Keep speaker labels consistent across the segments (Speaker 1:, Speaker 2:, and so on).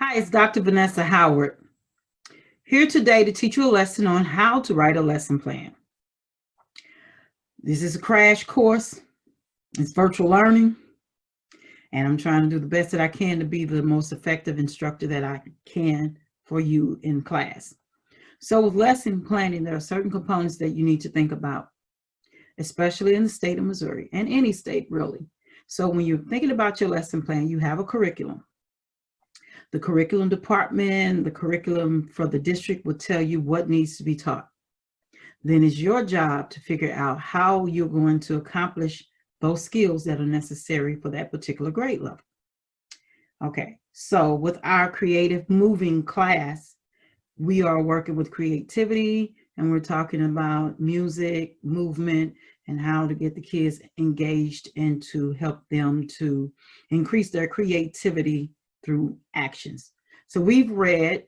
Speaker 1: Hi, it's Dr. Vanessa Howard, here today to teach you a lesson on how to write a lesson plan. This is a crash course. It's virtual learning, and I'm trying to do the best that I can to be the most effective instructor that I can for you in class. So with lesson planning, there are certain components that you need to think about, especially in the state of Missouri, and any state really. So when you're thinking about your lesson plan, you have a curriculum. The curriculum department, the curriculum for the district will tell you what needs to be taught. Then it's your job to figure out how you're going to accomplish those skills that are necessary for that particular grade level. Okay, so with our creative moving class, we are working with creativity, and we're talking about music, movement, and how to get the kids engaged and to help them to increase their creativity through actions. So we've read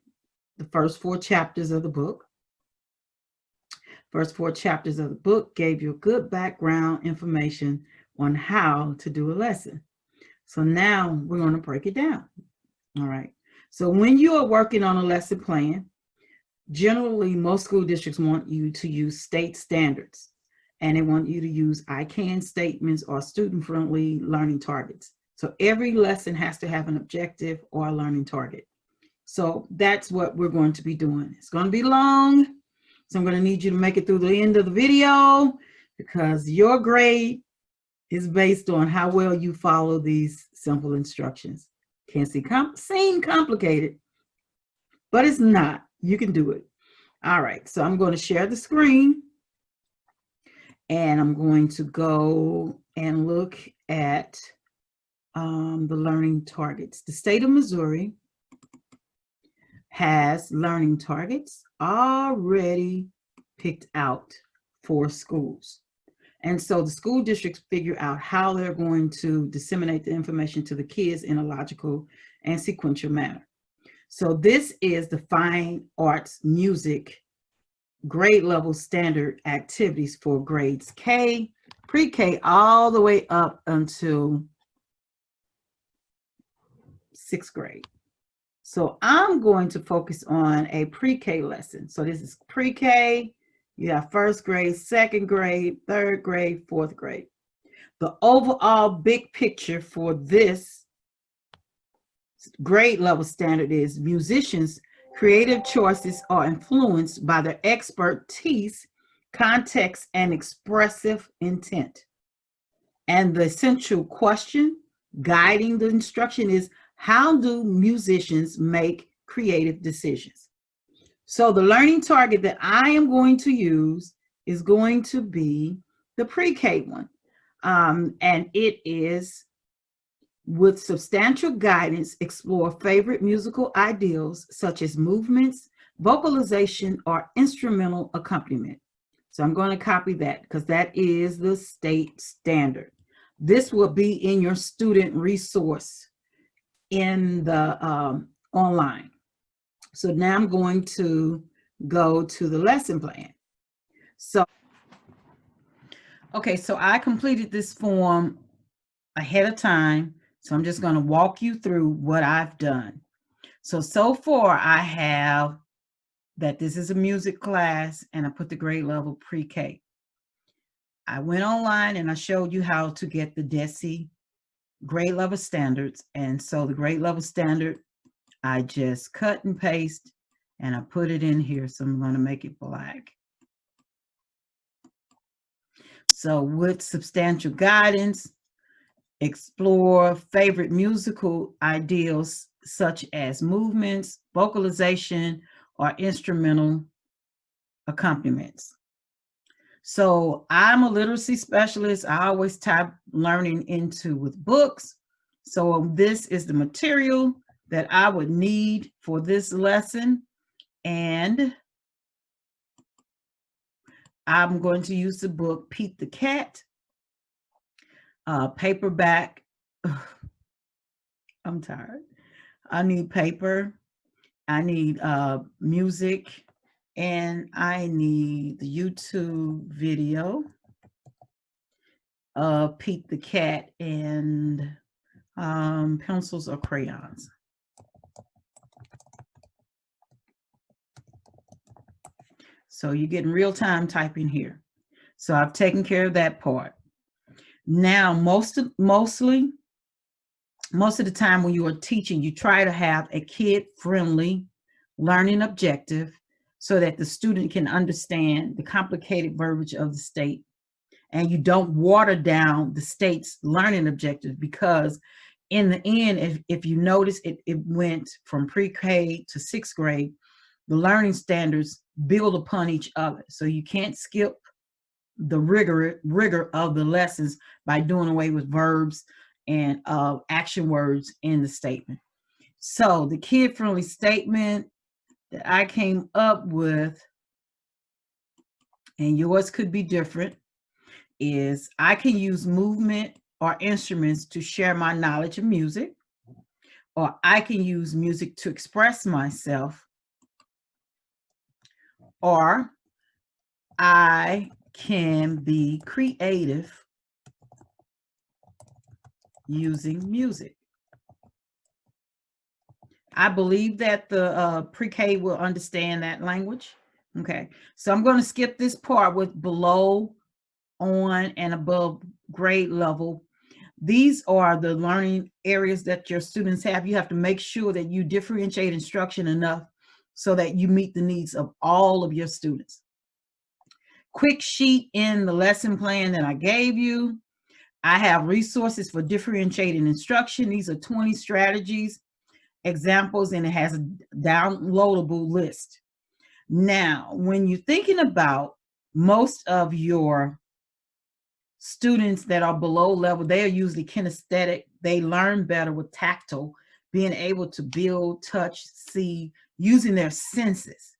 Speaker 1: the first 4 chapters of the book. First 4 chapters of the book gave you good background information on how to do a lesson. So now we're going to break it down. All right. So when you are working on a lesson plan, generally most school districts want you to use state standards, and they want you to use I can statements or student-friendly learning targets. So every lesson has to have an objective or a learning target. So that's what we're going to be doing. It's going to be long, so I'm going to need you to make it through the end of the video, because your grade is based on how well you follow these simple instructions. Can't seem complicated, but it's not. You can do it. All right, so I'm going to share the screen, and I'm going to go and look at the learning targets. The state of Missouri has learning targets already picked out for schools. And so the school districts figure out how they're going to disseminate the information to the kids in a logical and sequential manner. So this is the fine arts music grade level standard activities for grades K, pre-K, all the way up until 6th grade. So I'm going to focus on a pre-K lesson. So this is pre-K. You have 1st grade, 2nd grade, 3rd grade, 4th grade. The overall big picture for this grade level standard is musicians' creative choices are influenced by their expertise, context, and expressive intent. And the essential question guiding the instruction is, how do musicians make creative decisions? So the learning target that I am going to use is going to be the pre-K one. And it is, with substantial guidance, explore favorite musical ideals such as movements, vocalization, or instrumental accompaniment. So I'm going to copy that because that is the state standard. This will be in your student resource in the online. So now I'm going to go to the lesson plan. So, okay, so I completed this form ahead of time. So I'm just going to walk you through what I've done. So far I have that this is a music class, and I put the grade level pre-K. I went online and I showed you how to get the DESE grade level standards. And so the grade level standard, I just cut and paste and I put it in here. So I'm going to make it black. So with substantial guidance, explore favorite musical ideals such as movements, vocalization, or instrumental accompaniments. So I'm a literacy specialist. I always type learning into with books. So this is the material that I would need for this lesson. And I'm going to use the book Pete the Cat, paperback. I'm tired. I need paper. I need music. And I need the YouTube video of Pete the Cat and pencils or crayons. So you're getting real-time typing here. So I've taken care of that part. Now, most of the time when you are teaching, you try to have a kid-friendly learning objective so that the student can understand the complicated verbiage of the state. And you don't water down the state's learning objective, because in the end, if you notice, it went from pre-K to 6th grade. The learning standards build upon each other. So you can't skip the rigor of the lessons by doing away with verbs and action words in the statement. So the kid-friendly statement that I came up with, and yours could be different, is I can use movement or instruments to share my knowledge of music, or I can use music to express myself, or I can be creative using music. I believe that the pre-K will understand that language. Okay, so I'm going to skip this part with below, on, and above grade level. These are the learning areas that your students have. You have to make sure that you differentiate instruction enough so that you meet the needs of all of your students. Quick sheet in the lesson plan that I gave you. I have resources for differentiating instruction. These are 20 strategies, examples, and it has a downloadable list. Now, when you're thinking about most of your students that are below level, they are usually kinesthetic. They learn better with tactile, being able to build, touch, see, using their senses.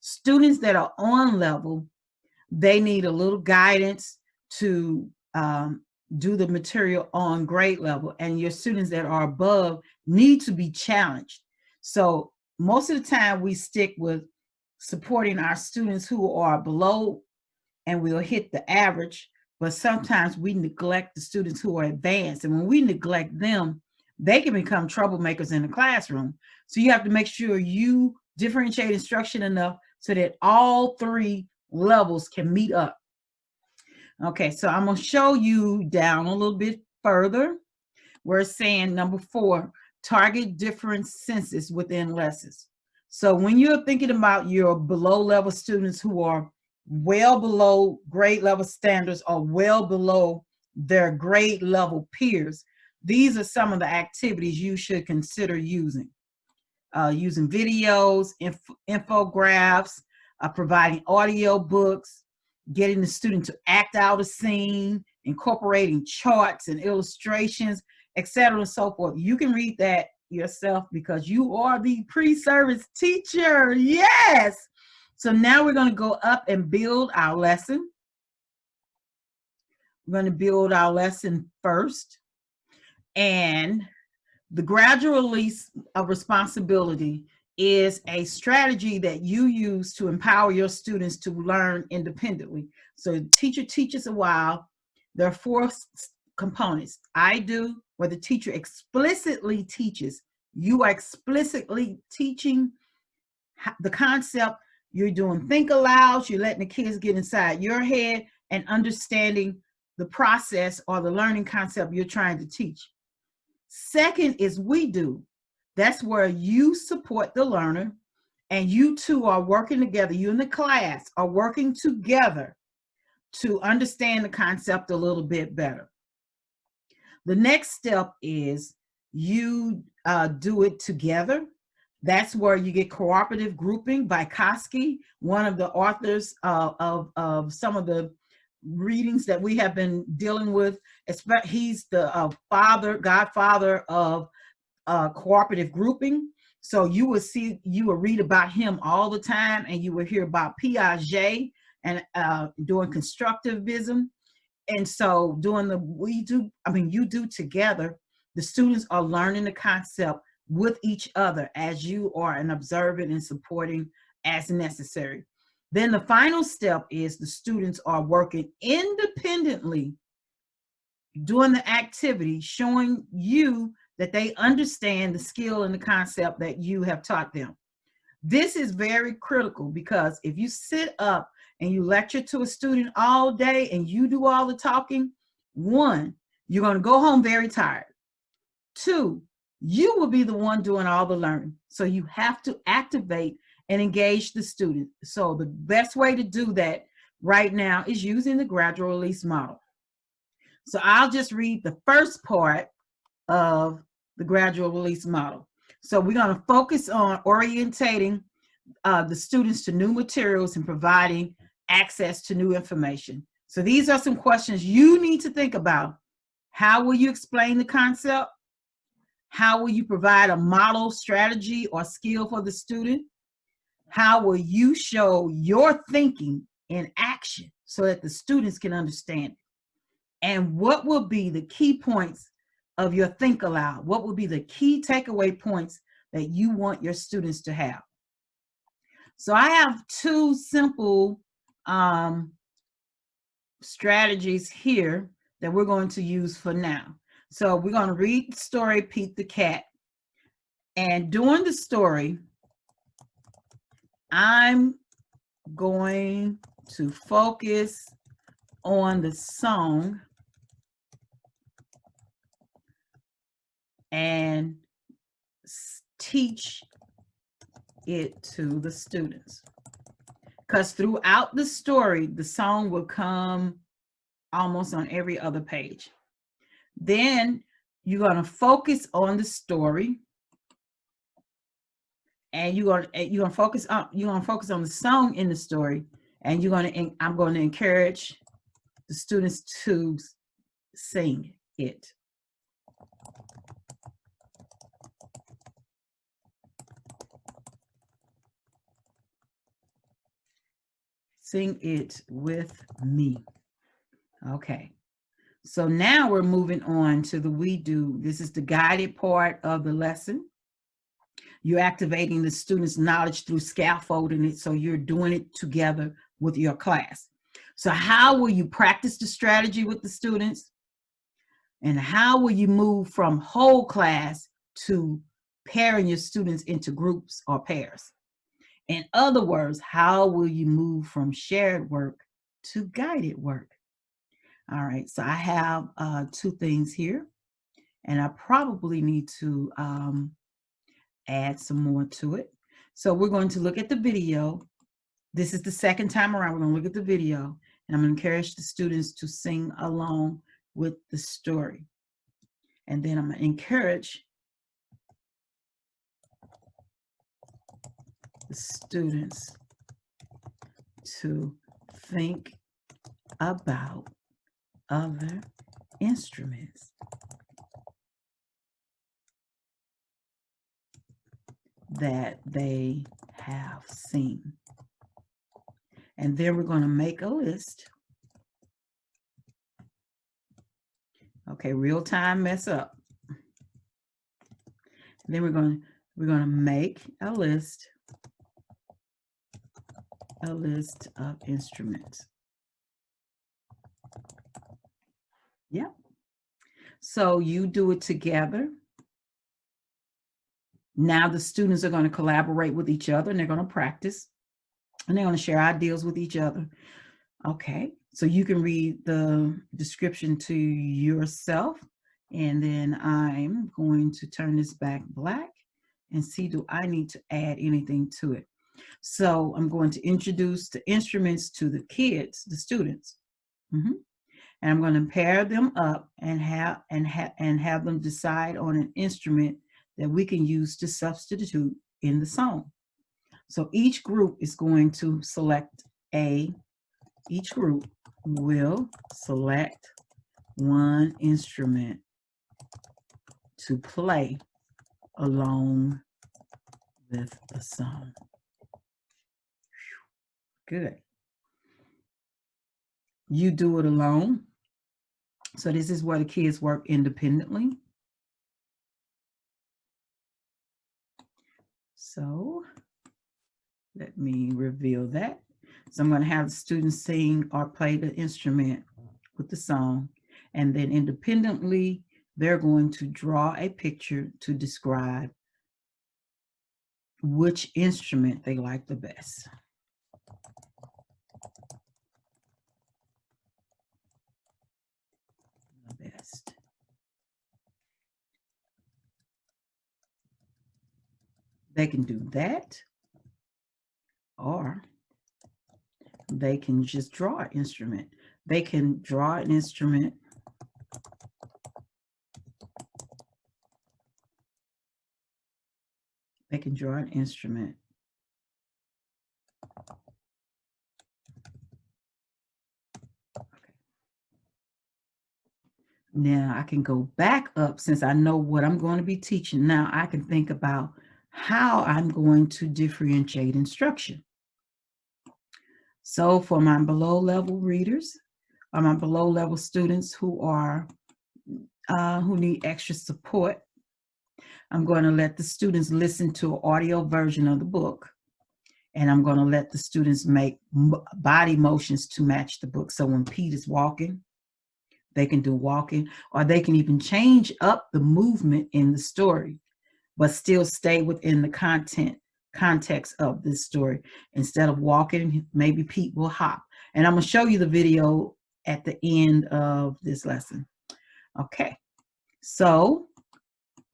Speaker 1: Students that are on level, they need a little guidance to do the material on grade level, and your students that are above need to be challenged. So most of the time we stick with supporting our students who are below, and we'll hit the average, but sometimes we neglect the students who are advanced, and when we neglect them, they can become troublemakers in the classroom. So you have to make sure you differentiate instruction enough so that all three levels can meet up. Okay, so I'm going to show you down a little bit further. We're saying number 4, target different senses within lessons. So when you're thinking about your below level students who are well below grade level standards or well below their grade level peers, these are some of the activities you should consider using. Using videos, infographics, providing audio books, getting the student to act out a scene, incorporating charts and illustrations, etc. and so forth. You can read that yourself because you are the pre-service teacher. Yes. So now we're going to go up and build our lesson. We're going to build our lesson first. And the gradual release of responsibility is a strategy that you use to empower your students to learn independently. So the teacher teaches a while. There are 4 components. I do, where the teacher explicitly teaches. You are explicitly teaching the concept. You're doing think alouds. You're letting the kids get inside your head and understanding the process or the learning concept you're trying to teach. Second is we do. That's where you support the learner and you two are working together. You and the class are working together to understand the concept a little bit better. The next step is you do it together. That's where you get cooperative grouping by Koski, one of the authors of some of the readings that we have been dealing with. He's the godfather of cooperative grouping. So you will read about him all the time, and you will hear about Piaget and doing constructivism. And so you do together, the students are learning the concept with each other as you are an observant and supporting as necessary. Then the final step is the students are working independently, doing the activity, showing you that they understand the skill and the concept that you have taught them. This is very critical because if you sit up and you lecture to a student all day and you do all the talking, one, you're going to go home very tired. Two, you will be the one doing all the learning. So you have to activate and engage the student. So the best way to do that right now is using the gradual release model. So I'll just read the first part of the gradual release model. So we're going to focus on orientating the students to new materials and providing access to new information. So these are some questions you need to think about. How will you explain the concept? How will you provide a model, strategy, or skill for the student? How will you show your thinking in action so that the students can understand it? And what will be the key points of your think aloud? What will be the key takeaway points that you want your students to have? So I have two simple strategies here that we're going to use for now. So we're going to read the story, Pete the Cat. And during the story, I'm going to focus on the song and teach it to the students. Because throughout the story, the song will come almost on every other page. Then you're going to focus on the story, and you're going to focus on the song in the story, and I'm going to encourage the students to sing it. Sing it with me. Okay. So now we're moving on to the we do. This is the guided part of the lesson. You're activating the students' knowledge through scaffolding it, so you're doing it together with your class. So how will you practice the strategy with the students? And how will you move from whole class to pairing your students into groups or pairs? In other words, how will you move from shared work to guided work? All right, so I have two things here, and I probably need to add some more to it. So we're going to look at the video. This is the second time around. We're going to look at the video, and I'm going to encourage the students to sing along with the story. And then I'm going to encourage the students to think about other instruments that they have seen. And then we're going to make a list. Okay, real time mess up. And then we're going to make a list of instruments. Yep. So you do it together. Now the students are going to collaborate with each other, and they're going to practice, and they're going to share ideas with each other. Okay, so you can read the description to yourself, and then I'm going to turn this back black and see, do I need to add anything to it? So I'm going to introduce the instruments to the kids, the students. And I'm going to pair them up and have them decide on an instrument that we can use to substitute in the song. So each group is going to select each group will select one instrument to play along with the song. Good. You do it alone. So this is where the kids work independently. So let me reveal that. So I'm going to have the students sing or play the instrument with the song, and then independently, they're going to draw a picture to describe which instrument they like the best. The best. They can do that, or they can just draw an instrument. They can draw an instrument. They can draw an instrument. Okay. Now I can go back up since I know what I'm going to be teaching. Now I can think about how I'm going to differentiate instruction. So for my below level readers, or my below level students who need extra support, I'm going to let the students listen to an audio version of the book, and I'm going to let the students make body motions to match the book. So when Pete is walking, they can do walking, or they can even change up the movement in the story, but still stay within the context of this story. Instead of walking, maybe Pete will hop. And I'm going to show you the video at the end of this lesson. Okay, so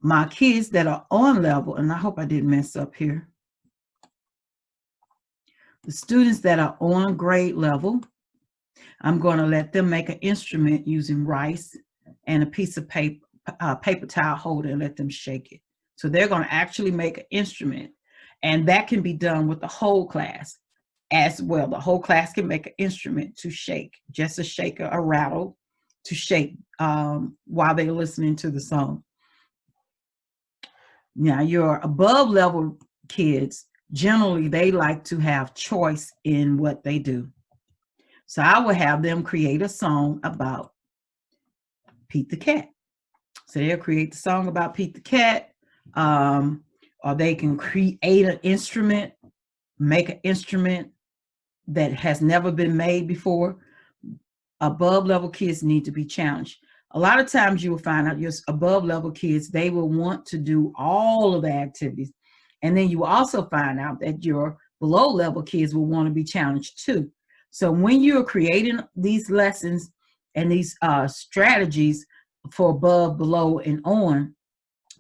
Speaker 1: my kids that are on level, and I hope I didn't mess up here. The students that are on grade level, I'm going to let them make an instrument using rice and a piece of paper, paper towel holder, and let them shake it. So they're going to actually make an instrument, and that can be done with the whole class as well. The whole class can make an instrument to shake, just a shaker, a rattle to shake while they're listening to the song. Now, your above level kids, generally, they like to have choice in what they do. So I will have them create a song about Pete the cat. So they'll create the song about Pete the cat, or they can create an instrument, make an instrument that has never been made before. Above level kids need to be challenged. A lot of times you will find out your above level kids, they will want to do all of the activities. And then you will also find out that your below level kids will want to be challenged too. So when you're creating these lessons and these strategies for above, below, and on,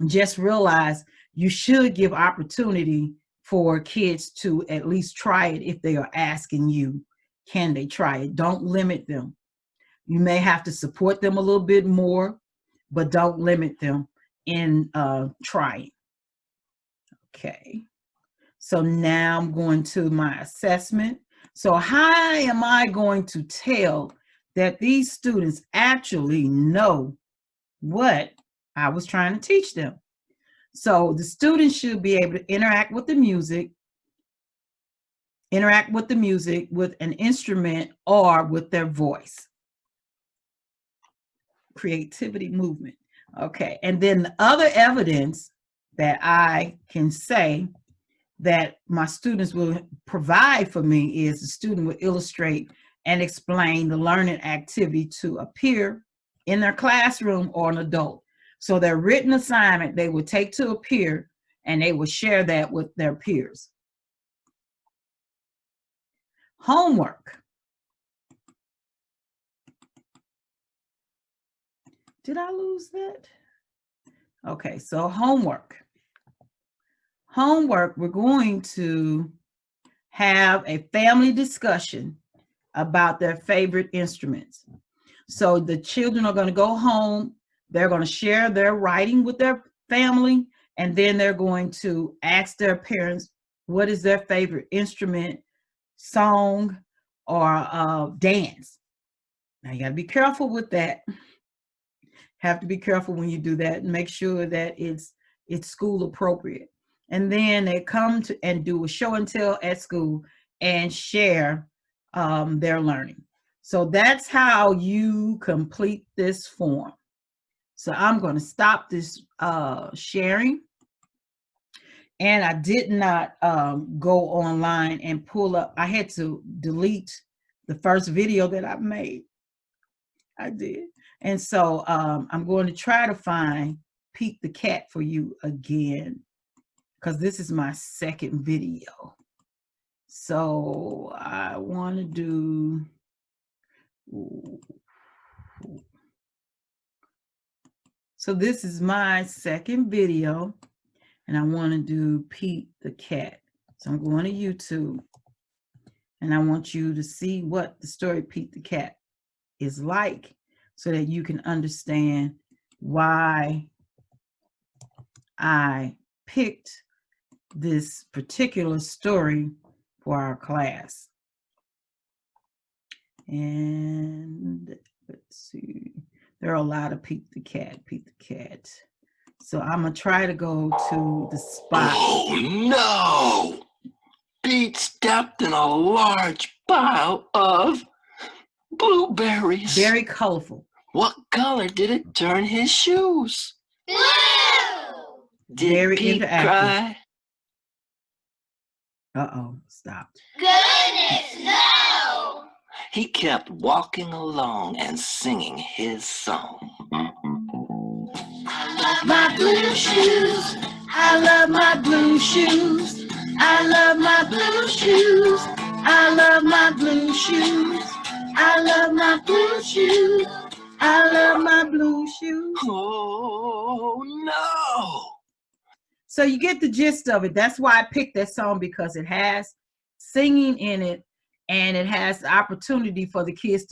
Speaker 1: just realize you should give opportunity for kids to at least try it if they are asking you, can they try it? Don't limit them. You may have to support them a little bit more, but don't limit them in trying. Okay, so now I'm going to my assessment. So how am I going to tell that these students actually know what I was trying to teach them? So the students should be able to interact with the music with an instrument or with their voice. Creativity, movement. Okay, and then the other evidence that I can say that my students will provide for me is the student will illustrate and explain the learning activity to a peer in their classroom or an adult. So their written assignment, they would take to a peer and they would share that with their peers. Homework. Did I lose that? Okay, so homework. Homework, we're going to have a family discussion about their favorite instruments. So the children are going to go home, they're going to share their writing with their family, and then they're going to ask their parents what is their favorite instrument, song, or dance. Now you got to be careful with that. Have to be careful when you do that and make sure that it's school appropriate. And then they come to and do a show and tell at school and share their learning. So that's how you complete this form. So I'm going to stop this sharing. And I did not go online and pull up. I had to delete the first video that I made. I did. And so I'm going to try to find Pete the cat for you again, because this is my second video. So I want to do, so this is my second video, and I want to do Pete the Cat. So I'm going to YouTube, and I want you to see what the story Pete the Cat is like, so that you can understand why I picked this particular story for our class. And let's see, there are a lot of Pete the Cat. So I'm gonna try to go to the spot.
Speaker 2: Oh no! Pete stepped in a large pile of blueberries.
Speaker 1: Very colorful.
Speaker 2: What color did it turn his shoes?
Speaker 3: Blue!
Speaker 2: Did
Speaker 1: Very
Speaker 2: Pete
Speaker 1: interactive.
Speaker 2: cry?
Speaker 1: Uh-oh, stop.
Speaker 3: Goodness, no!
Speaker 2: He kept walking along and singing his song.
Speaker 3: I love my blue shoes.
Speaker 1: I love my blue shoes. I love my blue shoes. I love my blue shoes. I love my blue shoes. I love my blue shoes.
Speaker 2: Oh no!
Speaker 1: So you get the gist of it. That's why I picked that song, because it has singing in it, and it has the opportunity for the kids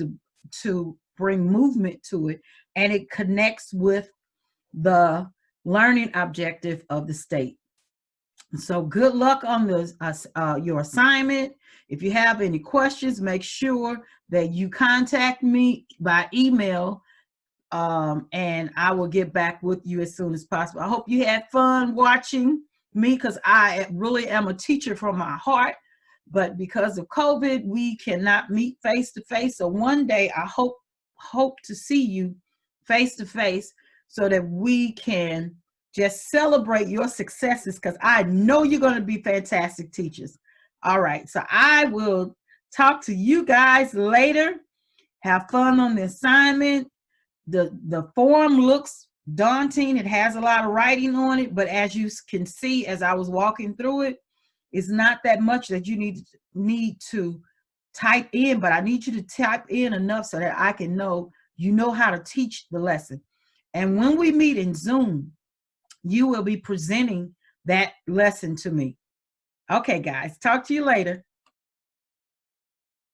Speaker 1: to bring movement to it, and it connects with the learning objective of the state. So good luck on your assignment. If you have any questions, make sure that you contact me by email, and I will get back with you as soon as possible. I hope you had fun watching me, because I really am a teacher from my heart, but because of COVID, we cannot meet face to face. So one day I hope to see you face to face, so that we can just celebrate your successes, because I know you're going to be fantastic teachers. All right, so I will talk to you guys later. Have fun on the assignment. The form looks daunting. It has a lot of writing on it, but as you can see, as I was walking through it, it's not that much that you need to type in, but I need you to type in enough so that I can know you know how to teach the lesson. And when we meet in Zoom, you will be presenting that lesson to me. Okay, guys, talk to you later.